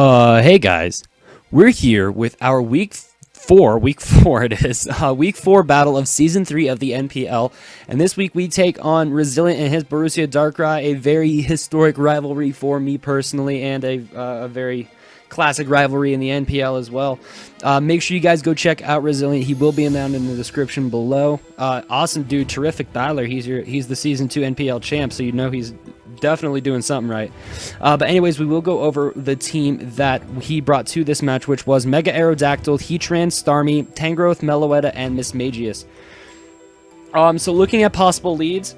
Hey guys, we're here with our week four it is, week 4 battle of season 3 of the NPL, and this week we take on Rezilient and his Borussia Darkrai, a very historic rivalry for me personally, and a very classic rivalry in the NPL as well. Make sure you guys go check out Rezilient. He will be down in the description below. Awesome dude, terrific battler. He's the season 2 NPL champ, so you know he's definitely doing something right. But anyways, we will go over the team that he brought to this match, which was Mega Aerodactyl, Heatran, Starmie, Tangrowth, Meloetta, and Miss Magius. So looking at possible leads,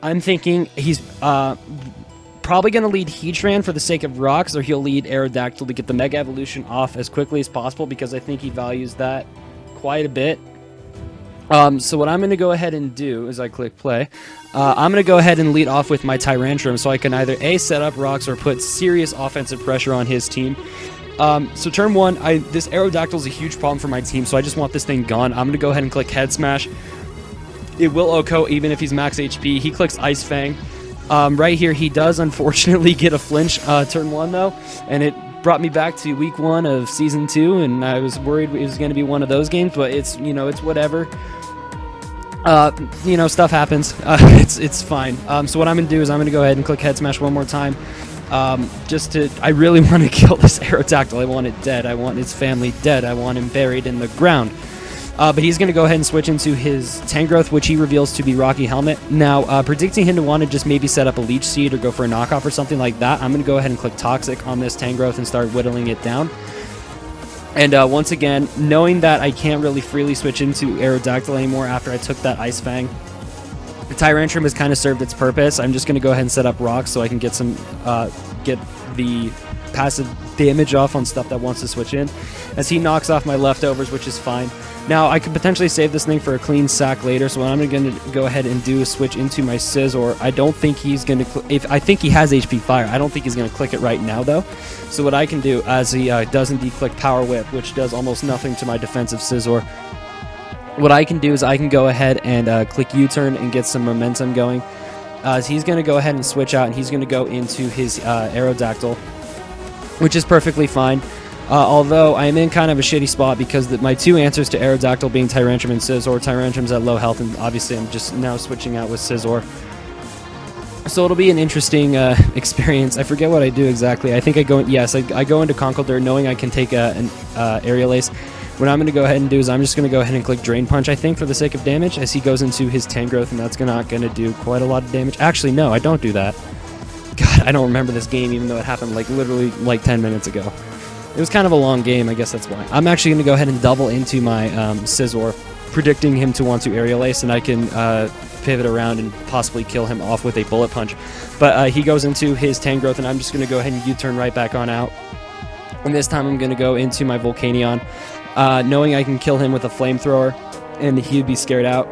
I'm thinking he's probably going to lead Heatran for the sake of rocks, or he'll lead Aerodactyl to get the Mega Evolution off as quickly as possible, because I think he values that quite a bit. So what I'm going to go ahead and do is I click play. I'm going to go ahead and lead off with my Tyrantrum, so I can either A, set up rocks, or put serious offensive pressure on his team. So turn 1, this Aerodactyl is a huge problem for my team, so I just want this thing gone. I'm going to go ahead and click Head Smash. It will OHKO even if he's max HP. He clicks Ice Fang. Right here, he does unfortunately get a flinch turn 1 though, and it brought me back to week 1 of season 2, and I was worried it was going to be one of those games, but it's, you know, it's whatever. Stuff happens. It's fine. So what I'm going to do is I'm going to go ahead and click Head Smash one more time. I really want to kill this Aerodactyl. I want it dead. I want its family dead. I want him buried in the ground. But he's going to go ahead and switch into his Tangrowth, which he reveals to be Rocky Helmet. Now, predicting him to want to just maybe set up a Leech Seed or go for a knockoff or something like that, I'm going to go ahead and click Toxic on this Tangrowth and start whittling it down. And once again, knowing that I can't really freely switch into Aerodactyl anymore after I took that Ice Fang, the Tyrantrum has kind of served its purpose. I'm just going to go ahead and set up rocks so I can get get the passive damage off on stuff that wants to switch in, as he knocks off my leftovers, which is fine. Now, I could potentially save this thing for a clean sack later, so what I'm going to go ahead and do is switch into my Scizor. I don't think he's going to... I think he has HP Fire. I don't think he's going to click it right now, though. So what I can do, as he does indeed click Power Whip, which does almost nothing to my defensive Scizor, what I can do is I can go ahead and click U-turn and get some momentum going. He's going to go ahead and switch out, and he's going to go into his Aerodactyl, which is perfectly fine. Although I am in kind of a shitty spot because my two answers to Aerodactyl being Tyrantrum and Scizor. Tyrantrum's at low health, and obviously I'm just now switching out with Scizor. So it'll be an interesting experience. I forget what I do exactly. I think I go into Conkeldurr knowing I can take an Aerial Ace. What I'm going to go ahead and do is I'm just going to go ahead and click Drain Punch, I think, for the sake of damage, as he goes into his Tangrowth, and that's not going to do quite a lot of damage. Actually, no, I don't do that. God, I don't remember this game, even though it happened literally 10 minutes ago. It was kind of a long game, I guess that's why. I'm actually going to go ahead and double into my Scizor, predicting him to want to Aerial Ace, and I can pivot around and possibly kill him off with a Bullet Punch. But he goes into his Tangrowth, and I'm just going to go ahead and U-turn right back on out. And this time I'm going to go into my Volcanion, knowing I can kill him with a Flamethrower, and he'd be scared out.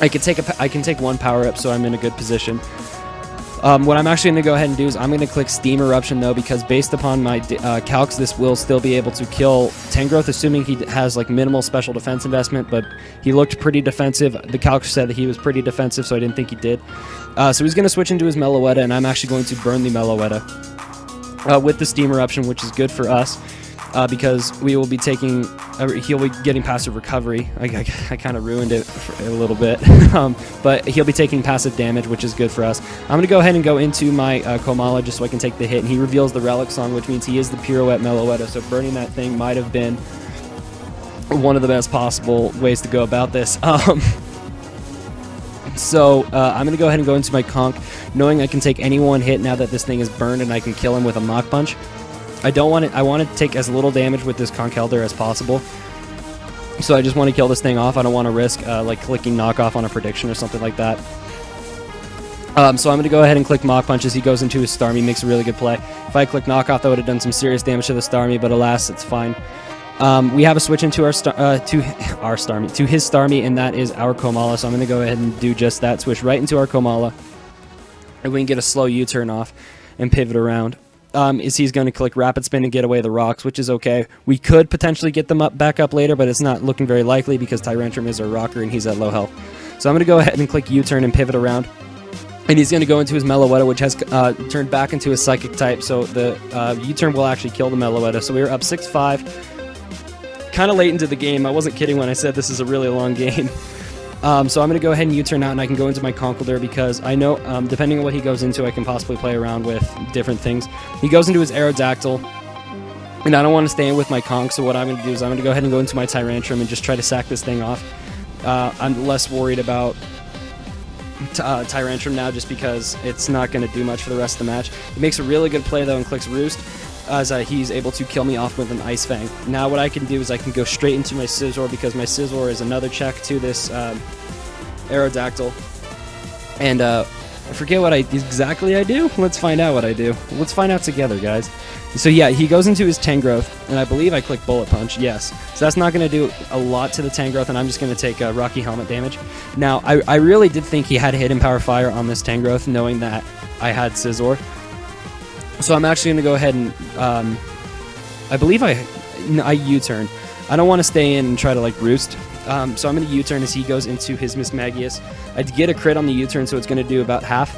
I can take one power-up, so I'm in a good position. What I'm actually going to go ahead and do is I'm going to click Steam Eruption, though, because based upon my calcs, this will still be able to kill Tangrowth, assuming he has minimal special defense investment, but he looked pretty defensive. The calcs said that he was pretty defensive, so I didn't think he did. So he's going to switch into his Meloetta, and I'm actually going to burn the Meloetta with the Steam Eruption, which is good for us. Because we will be taking, he'll be getting passive recovery. I kind of ruined it a little bit, but he'll be taking passive damage, which is good for us. I'm going to go ahead and go into my Komala just so I can take the hit, and he reveals the Relic Song, which means he is the Pirouette Meloetta, so burning that thing might have been one of the best possible ways to go about this. So I'm going to go ahead and go into my Conk, knowing I can take any one hit now that this thing is burned, and I can kill him with a Mach Punch. I want to take as little damage with this Conkeldurr as possible. So I just want to kill this thing off. I don't want to risk clicking knockoff on a prediction or something like that. So I'm going to go ahead and click Mach Punch as he goes into his Starmie, makes a really good play. If I click knockoff, that would have done some serious damage to the Starmie, but alas, it's fine. We have a switch into his Starmie, and that is our Komala. So I'm going to go ahead and do just that, switch right into our Komala, and we can get a slow U-turn off and pivot around. He's going to click Rapid Spin and get away the rocks, which is okay. We could potentially get them back up later, but it's not looking very likely because Tyrantrum is our rocker and he's at low health. So I'm going to go ahead and click U-turn and pivot around. And he's going to go into his Meloetta, which has turned back into a Psychic type, so the U-turn will actually kill the Meloetta. So we were up 6-5. Kind of late into the game. I wasn't kidding when I said this is a really long game. So I'm going to go ahead and U-turn out, and I can go into my Conkeldurr because I know, depending on what he goes into, I can possibly play around with different things. He goes into his Aerodactyl, and I don't want to stay in with my Conk, so what I'm going to do is I'm going to go ahead and go into my Tyrantrum and just try to sack this thing off. I'm less worried about Tyrantrum now just because it's not going to do much for the rest of the match. He makes a really good play, though, and clicks Roost, as he's able to kill me off with an Ice Fang. Now what I can do is I can go straight into my Scizor because my Scizor is another check to this Aerodactyl. And I forget what exactly I do. Let's find out what I do. Let's find out together, guys. So yeah, he goes into his Tangrowth, and I believe I click Bullet Punch, yes. So that's not going to do a lot to the Tangrowth, and I'm just going to take Rocky Helmet damage. Now, I really did think he had Hidden Power Fire on this Tangrowth, knowing that I had Scizor. So I'm actually going to go ahead and, I believe I U-turn. I don't want to stay in and try to, like, Roost. So I'm going to U-turn as he goes into his Mismagius. I get a crit on the U-turn, so it's going to do about half.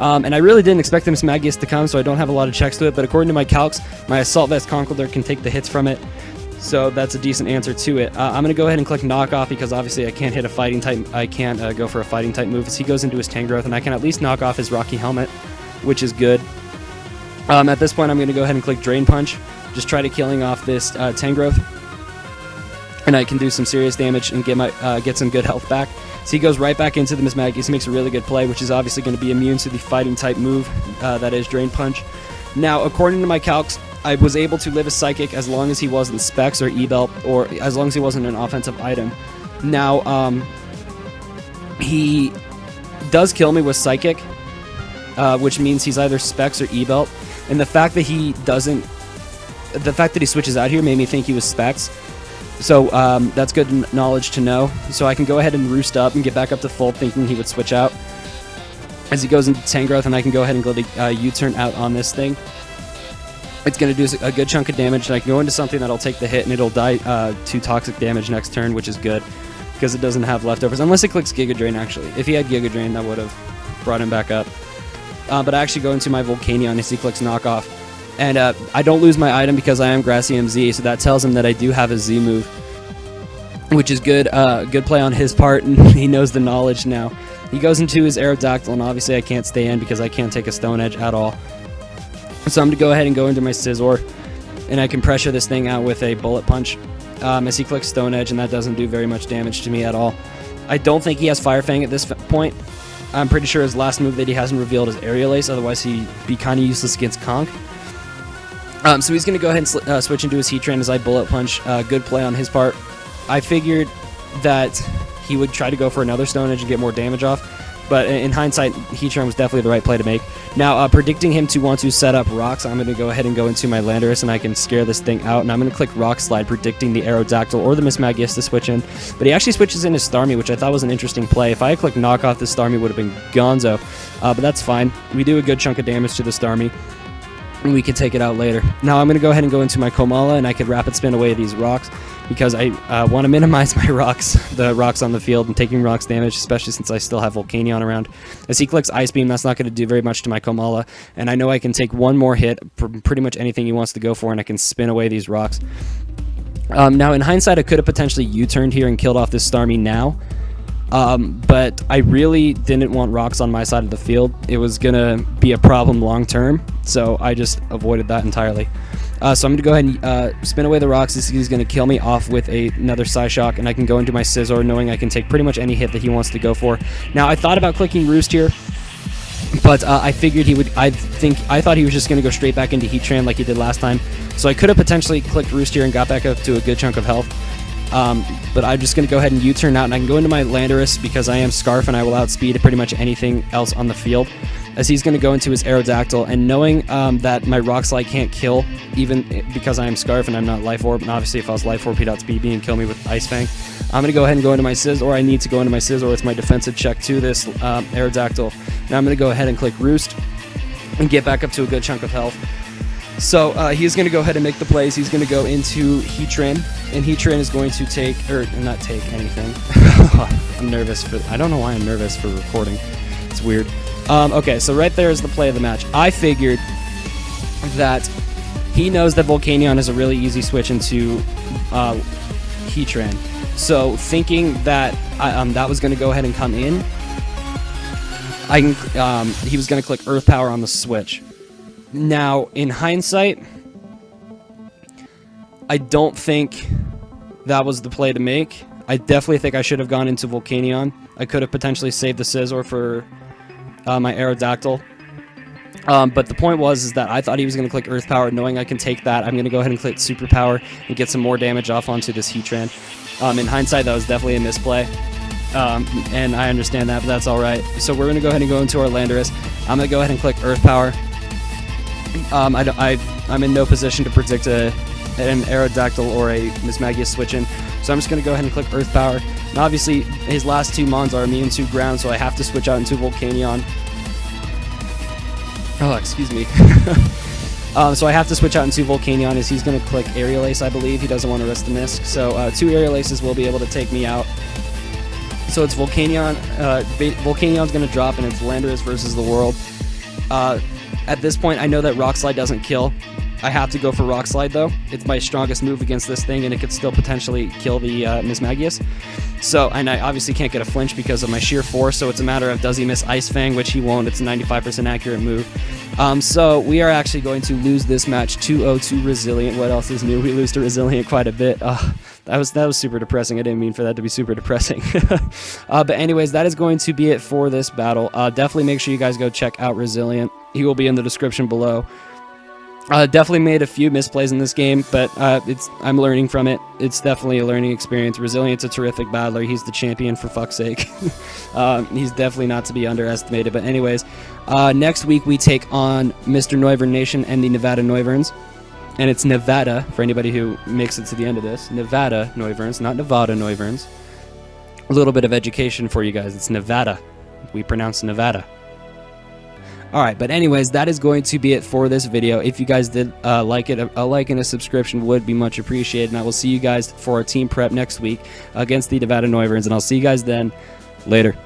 And I really didn't expect the Mismagius to come, so I don't have a lot of checks to it, but according to my calcs, my Assault Vest Conkeldurr can take the hits from it, so that's a decent answer to it. I'm going to go ahead and click Knock Off because obviously I can't hit a Fighting type. I can't go for a Fighting type move as he goes into his Tangrowth, and I can at least knock off his Rocky Helmet, which is good. At this point, I'm going to go ahead and click Drain Punch, just try to killing off this Tangrowth, and I can do some serious damage and get some good health back. So he goes right back into the Mismagius. He makes a really good play, which is obviously going to be immune to the Fighting type move, that is Drain Punch. Now, according to my calcs, I was able to live a Psychic as long as he wasn't Specs or E-Belt, or as long as he wasn't an offensive item. Now, he does kill me with Psychic, which means he's either Specs or E-Belt. And the fact that he switches out here made me think he was Specs. So that's good knowledge to know. So I can go ahead and Roost up and get back up to full, thinking he would switch out. As he goes into Tangrowth, and I can go ahead and go to U-turn out on this thing. It's going to do a good chunk of damage, and I can go into something that'll take the hit, and it'll die to Toxic damage next turn, which is good, because it doesn't have leftovers. Unless it clicks Giga Drain, actually. If he had Giga Drain, that would have brought him back up. But I actually go into my Volcanion as he clicks Knock Off. And I don't lose my item because I am Gracium Z, so that tells him that I do have a Z move, which is good. Good play on his part, and he knows the knowledge now. He goes into his Aerodactyl, and obviously I can't stay in because I can't take a Stone Edge at all. So I'm going to go ahead and go into my Scizor, and I can pressure this thing out with a Bullet Punch as he clicks Stone Edge, and that doesn't do very much damage to me at all. I don't think he has Fire Fang at this point. I'm pretty sure his last move that he hasn't revealed is Aerial Ace, otherwise he'd be kind of useless against Conk. So he's going to go ahead and switch into his Heatran as I Bullet Punch. Good play on his part. I figured that he would try to go for another Stone Edge and get more damage off, but in hindsight, Heatran was definitely the right play to make. Now, predicting him to want to set up Rocks, I'm going to go ahead and go into my Landorus, and I can scare this thing out, and I'm going to click Rock Slide, predicting the Aerodactyl or the Mismagius to switch in, but he actually switches in his Starmie, which I thought was an interesting play. If I had clicked Knock Off, this Starmie would have been gonzo, but that's fine. We do a good chunk of damage to the Starmie, and we can take it out later. Now I'm going to go ahead and go into my Komala, and I could Rapid Spin away these rocks because I want to minimize my rocks, the rocks on the field, and taking rocks damage, especially since I still have Volcanion around. As he clicks Ice Beam, that's not going to do very much to my Komala, and I know I can take one more hit for pretty much anything he wants to go for, and I can spin away these rocks. Now, in hindsight, I could have potentially U-turned here and killed off this Starmie now, but I really didn't want rocks on my side of the field. It was going to be a problem long term, so I just avoided that entirely. So I'm going to go ahead and spin away the rocks. He's going to kill me off with another Psyshock, and I can go into my Scizor knowing I can take pretty much any hit that he wants to go for. Now, I thought about clicking Roost here, but I figured he would. I thought he was just going to go straight back into Heatran like he did last time. So I could have potentially clicked Roost here and got back up to a good chunk of health. But I'm just going to go ahead and U-turn out, and I can go into my Landorus because I am Scarf and I will outspeed pretty much anything else on the field. As he's going to go into his Aerodactyl, and knowing that my Rock Slide can't kill, even because I am Scarf and I'm not Life Orb, and obviously if I was Life Orb, he'd outspeed me and kill me with Ice Fang. I'm going to go ahead and go into my Scizor, or I need to go into my Scizor. It's my defensive check to this Aerodactyl. Now I'm going to go ahead and click Roost and get back up to a good chunk of health. So he's going to go ahead and make the plays. He's going to go into Heatran, and Heatran is going to take, or not take anything. I'm nervous for, I don't know why I'm nervous for recording. It's weird. Okay, so right there is the play of the match. I figured that he knows that Volcanion is a really easy switch into Heatran. So thinking that that was going to go ahead and come in, he was going to click Earth Power on the switch. Now, in hindsight, I don't think that was the play to make. I definitely think I should have gone into Volcanion. I could have potentially saved the Scizor for my Aerodactyl. But the point is that I thought he was going to click Earth Power. Knowing I can take that, I'm going to go ahead and click Super Power and get some more damage off onto this Heatran. In hindsight, that was definitely a misplay. And I understand that, but that's all right. So we're going to go ahead and go into our Landorus. I'm going to go ahead and click Earth Power. I'm in no position to predict an Aerodactyl or a Mismagius switch in, so I'm just going to go ahead and click Earth Power. And obviously, his last two Mons are immune to ground, so I have to switch out into Volcanion. Oh, excuse me. So I have to switch out into Volcanion as he's going to click Aerial Ace, I believe. He doesn't want to risk the Misc, so 2 Aerial Aces will be able to take me out. So it's Volcanion. Volcanion's going to drop, and it's Landorus versus the world. At this point, I know that Rock Slide doesn't kill. I have to go for Rock Slide, though. It's my strongest move against this thing, and it could still potentially kill the Mismagius. So, and I obviously can't get a flinch because of my sheer force, so it's a matter of does he miss Ice Fang, which he won't. It's a 95% accurate move. So we are actually going to lose this match 2-0 to Rezilient. What else is new? We lose to Rezilient quite a bit. That was super depressing. I didn't mean for that to be super depressing. But anyways, that is going to be it for this battle. Definitely make sure you guys go check out Rezilient. He will be in the description below. Definitely made a few misplays in this game, but I'm learning from it. It's definitely a learning experience. Rezilient's a terrific battler. He's the champion, for fuck's sake. He's definitely not to be underestimated. But anyways, next week we take on Mr. NoivernNation and the Nevada Noiverns. And it's Nevada, for anybody who makes it to the end of this. Nevada Noiverns, not Nevada Noiverns. A little bit of education for you guys. It's Nevada. We pronounce Nevada. Alright, but anyways, that is going to be it for this video. If you guys did like it, a like and a subscription would be much appreciated. And I will see you guys for our team prep next week against the Nevada Noiverns. And I'll see you guys then. Later.